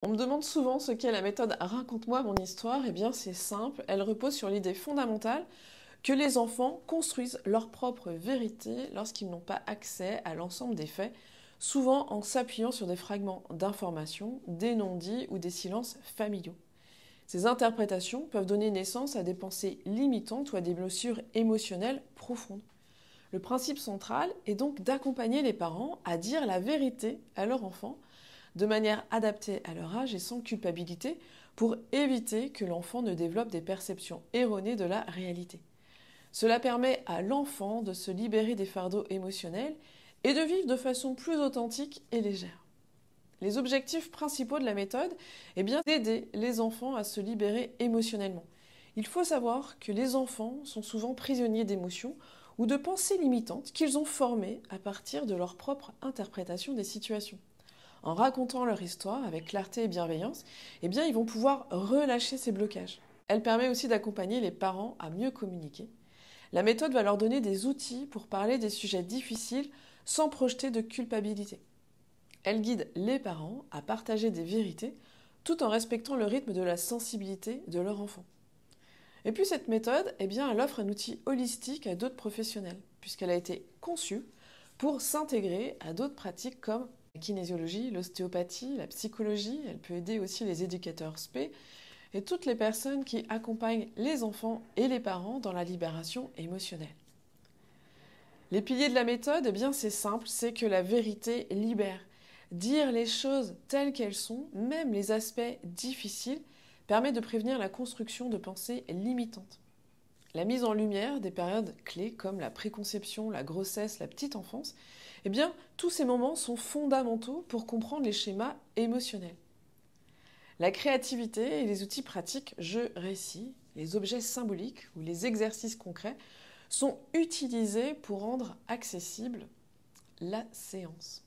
On me demande souvent ce qu'est la méthode Raconte-moi mon histoire. Eh bien, c'est simple, elle repose sur l'idée fondamentale que les enfants construisent leur propre vérité lorsqu'ils n'ont pas accès à l'ensemble des faits, souvent en s'appuyant sur des fragments d'informations, des non-dits ou des silences familiaux. Ces interprétations peuvent donner naissance à des pensées limitantes ou à des blessures émotionnelles profondes. Le principe central est donc d'accompagner les parents à dire la vérité à leur enfant de manière adaptée à leur âge et sans culpabilité pour éviter que l'enfant ne développe des perceptions erronées de la réalité. Cela permet à l'enfant de se libérer des fardeaux émotionnels et de vivre de façon plus authentique et légère. Les objectifs principaux de la méthode, d'aider les enfants à se libérer émotionnellement. Il faut savoir que les enfants sont souvent prisonniers d'émotions ou de pensées limitantes qu'ils ont formées à partir de leur propre interprétation des situations. En racontant leur histoire avec clarté et bienveillance, ils vont pouvoir relâcher ces blocages. Elle permet aussi d'accompagner les parents à mieux communiquer. La méthode va leur donner des outils pour parler des sujets difficiles sans projeter de culpabilité. Elle guide les parents à partager des vérités tout en respectant le rythme de la sensibilité de leur enfant. Et puis cette méthode, elle offre un outil holistique à d'autres professionnels, puisqu'elle a été conçue pour s'intégrer à d'autres pratiques comme la kinésiologie, l'ostéopathie, la psychologie. Elle peut aider aussi les éducateurs SP et toutes les personnes qui accompagnent les enfants et les parents dans la libération émotionnelle. Les piliers de la méthode, c'est simple, c'est que la vérité libère. Dire les choses telles qu'elles sont, même les aspects difficiles, permet de prévenir la construction de pensées limitantes. La mise en lumière des périodes clés comme la préconception, la grossesse, la petite enfance, tous ces moments sont fondamentaux pour comprendre les schémas émotionnels. La créativité et les outils pratiques, jeux, récits, les objets symboliques ou les exercices concrets sont utilisés pour rendre accessible la séance.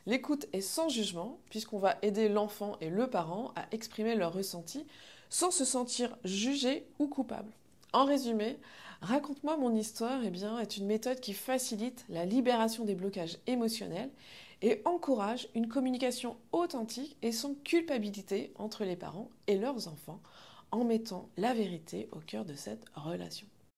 L'écoute est sans jugement, puisqu'on va aider l'enfant et le parent à exprimer leurs ressentis sans se sentir jugé ou coupable. En résumé, Raconte-moi mon histoire est une méthode qui facilite la libération des blocages émotionnels et encourage une communication authentique et sans culpabilité entre les parents et leurs enfants en mettant la vérité au cœur de cette relation.